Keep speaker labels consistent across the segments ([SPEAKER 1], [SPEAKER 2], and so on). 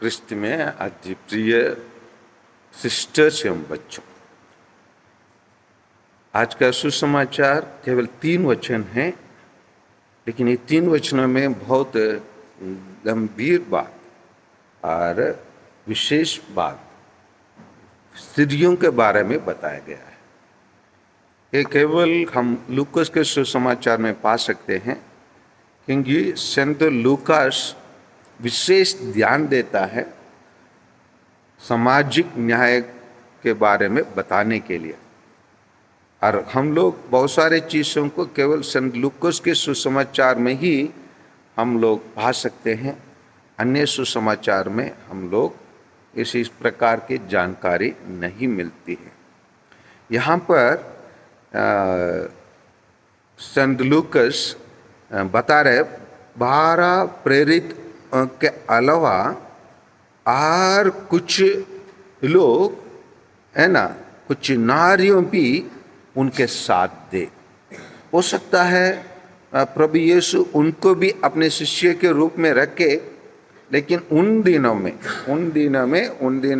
[SPEAKER 1] क्रिस्त में अति प्रिय सिस्टर्स एवं बच्चों, आज का सुसमाचार केवल 3 वचन हैं, लेकिन ये 3 वचनों में बहुत गंभीर बात और विशेष बात स्त्रियों के बारे में बताया गया है। ये केवल हम लूकास के सुसमाचार में पा सकते हैं, क्योंकि संत लूकास विशेष ध्यान देता है सामाजिक न्याय के बारे में बताने के लिए। और हम लोग बहुत सारे चीज़ों को केवल संत लूकास के सुसमाचार में ही हम लोग पा सकते हैं, अन्य सुसमाचार में हम लोग इस प्रकार की जानकारी नहीं मिलती है। यहाँ पर संत लूकास बता रहे 12 प्रेरित के अलावा और कुछ लोग है ना, कुछ नारियों भी उनके साथ दे। हो सकता है प्रभु यीशु उनको भी अपने शिष्य के रूप में रखे, लेकिन उन दिनों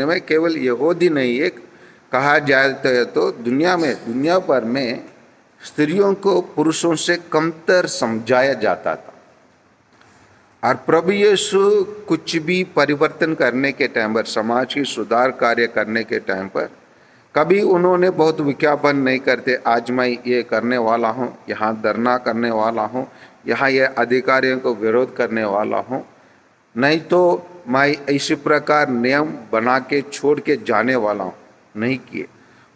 [SPEAKER 1] में केवल यहूदी नहीं, एक कहा जाए तो दुनिया भर में स्त्रियों को पुरुषों से कमतर समझाया जाता था। और प्रभु यीशु कुछ भी परिवर्तन करने के टाइम पर, समाज की सुधार कार्य करने के टाइम पर कभी उन्होंने बहुत विज्ञापन नहीं करते, आज मैं ये करने वाला हूँ, यहाँ धरना करने वाला हूँ, यहाँ ये अधिकारियों को विरोध करने वाला हूँ, नहीं तो मैं इसी प्रकार नियम बना के छोड़ के जाने वाला हूँ, नहीं किए।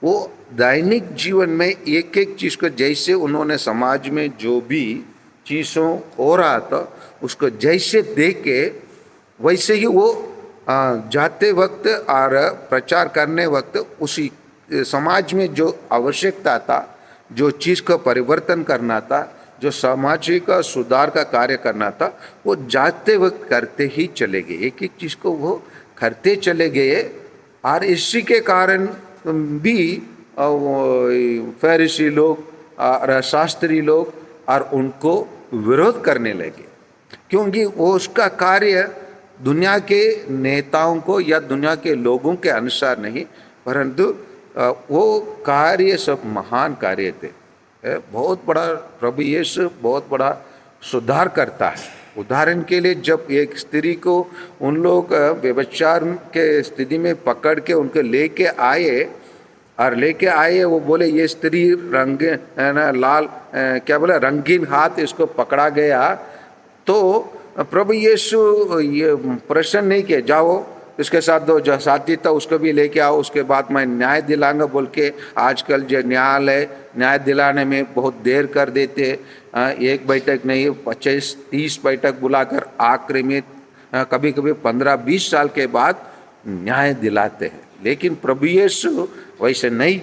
[SPEAKER 1] वो दैनिक जीवन में एक एक चीज़ को, जैसे उन्होंने समाज में जो भी चीज़ों हो रहा था उसको जैसे देख के वैसे ही वो जाते वक्त और प्रचार करने वक्त उसी समाज में जो आवश्यकता था, जो चीज़ का परिवर्तन करना था, जो सामाजिक सुधार का कार्य करना था, वो जाते वक्त करते ही चले गए। एक एक चीज़ को वो करते चले गए। और इसी के कारण भी फरीसी लोग और शास्त्री लोग और उनको विरोध करने लगे, क्योंकि वो उसका कार्य दुनिया के नेताओं को या दुनिया के लोगों के अनुसार नहीं, परंतु वो कार्य सब महान कार्य थे। बहुत बड़ा प्रभु यीशु बहुत बड़ा सुधार करता है। उदाहरण के लिए, जब एक स्त्री को उन लोग व्यभिचार के स्थिति में पकड़ के उनको लेके आए, वो बोले ये स्त्री रंगीन हाथ इसको पकड़ा गया, तो प्रभु यीशु ये प्रश्न नहीं किया, जाओ इसके साथ दो जो साथी था उसको भी लेके आओ, उसके बाद मैं न्याय दिलाऊंगा बोल के। आजकल जो न्याय दिलाने में बहुत देर कर देते, एक बैठक नहीं 25-30 बैठक बुलाकर आखिरी में कभी कभी 15-20 साल के बाद न्याय दिलाते हैं। लेकिन प्रभु यीशु वैसे नहीं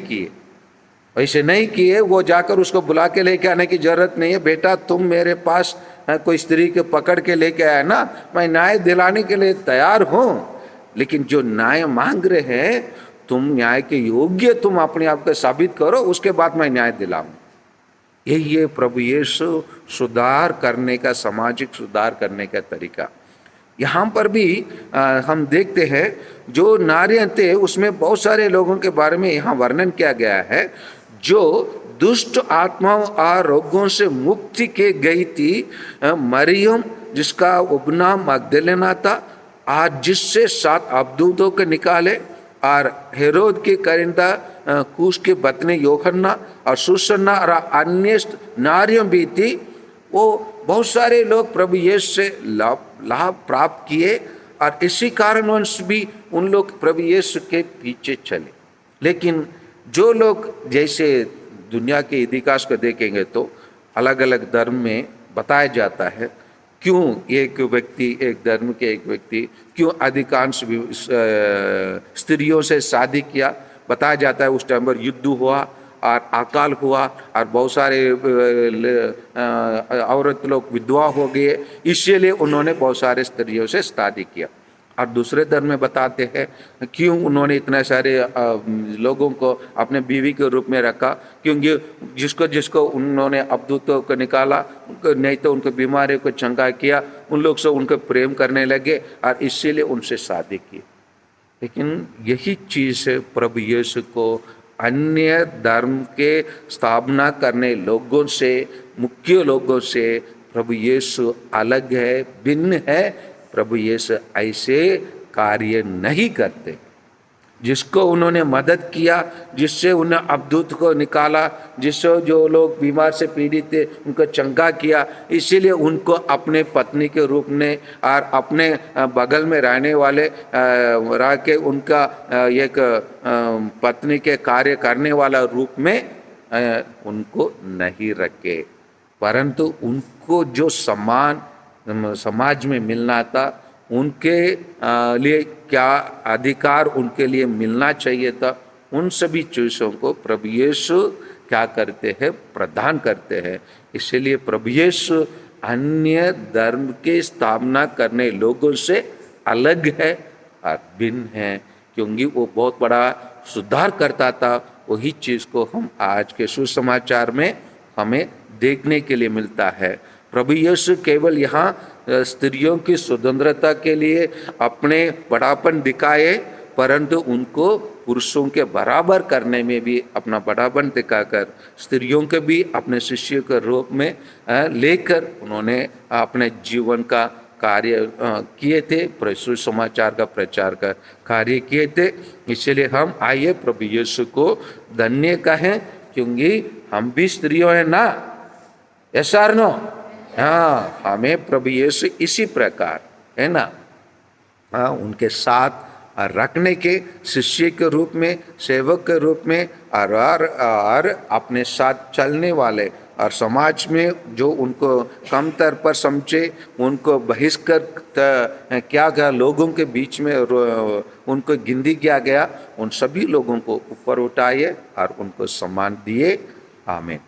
[SPEAKER 1] किए। वो जाकर उसको बुला के लेके आने की जरूरत नहीं है। बेटा, तुम मेरे पास कोई स्त्री के पकड़ के लेके आया ना, मैं न्याय दिलाने के लिए तैयार हूँ, लेकिन जो न्याय मांग रहे हैं, तुम न्याय के योग्य तुम अपने आप को साबित करो, उसके बाद मैं न्याय दिलाऊं। यही है प्रभु यीशु सुधार करने का, सामाजिक सुधार करने का तरीका। यहाँ पर भी हम देखते हैं जो नारियां थे उसमें बहुत सारे लोगों के बारे में यहाँ वर्णन किया गया है, जो दुष्ट आत्माओं और रोगों से मुक्ति के गई थी। मरियम जिसका उपनाम मगदलेना था, आज जिससे 7 अबदूतों के निकाले, और हेरोद के कारिंदा कूश के पत्नी यूहन्ना और सुसन्ना और अन्य नारियों भी थी। वो बहुत सारे लोग प्रभु यीशु से लाभ प्राप्त किए, और इसी कारणवश भी उन लोग प्रभु यीशु के पीछे चले। लेकिन जो लोग, जैसे दुनिया के इतिहास को देखेंगे तो अलग अलग धर्म में बताया जाता है क्यों एक व्यक्ति क्यों अधिकांश स्त्रियों से शादी किया। बताया जाता है उस टाइम पर युद्ध हुआ और अकाल हुआ और बहुत सारे औरत लोग विधवा हो गए, इसीलिए उन्होंने बहुत सारे स्त्रियों से शादी किया। और दूसरे धर्म में बताते हैं क्यों उन्होंने इतने सारे लोगों को अपने बीवी के रूप में रखा, क्योंकि जिसको जिसको उन्होंने अवधूतों को निकाला, नहीं तो उनको बीमारियों को चंगा किया, उन लोग से उनको प्रेम करने लगे और इसीलिए उनसे शादी की। लेकिन यही चीज़ प्रभु यीशु को अन्य धर्म के स्थापना करने लोगों से, मुख्य लोगों से प्रभु यीशु अलग है, भिन्न है। प्रभु यीशु ऐसे कार्य नहीं करते। जिसको उन्होंने मदद किया, जिससे उन्हें अवधूत को निकाला, जिससे जो लोग बीमार से पीड़ित थे उनको चंगा किया, इसीलिए उनको अपने पत्नी के रूप में और अपने बगल में रहने वाले रह के उनका एक पत्नी के कार्य करने वाला रूप में उनको नहीं रखे, परंतु उनको जो सम्मान समाज में मिलना था, उनके लिए क्या अधिकार उनके लिए मिलना चाहिए था, उन सभी चीज़ों को प्रभु यीशु क्या करते हैं, प्रदान करते हैं। इसलिए प्रभु यीशु अन्य धर्म की स्थापना करने लोगों से अलग है और भिन्न है, क्योंकि वो बहुत बड़ा सुधार करता था। वही चीज़ को हम आज के सुसमाचार में हमें देखने के लिए मिलता है। प्रभु यीशु केवल यहाँ स्त्रियों की स्वतंत्रता के लिए अपने बड़ापन दिखाए, परंतु उनको पुरुषों के बराबर करने में भी अपना बड़ापन दिखाकर स्त्रियों के भी अपने शिष्य के रूप में लेकर उन्होंने अपने जीवन का कार्य किए थे, सुसमाचार का प्रचार का कार्य किए थे। इसलिए हम आइए प्रभु यीशु को धन्य कहें, क्योंकि हम भी स्त्रियों हैं ना, ऐसा नो। हाँ, हमें प्रभु यीशु इसी प्रकार है ना, हाँ, उनके साथ रखने के शिष्य के रूप में, सेवक के रूप में और अपने साथ चलने वाले और समाज में जो उनको कमतर पर समझे, उनको बहिष्कृत किया गया, लोगों के बीच में उनको गिनती किया गया, उन सभी लोगों को ऊपर उठाइए और उनको सम्मान दिए। आमीन।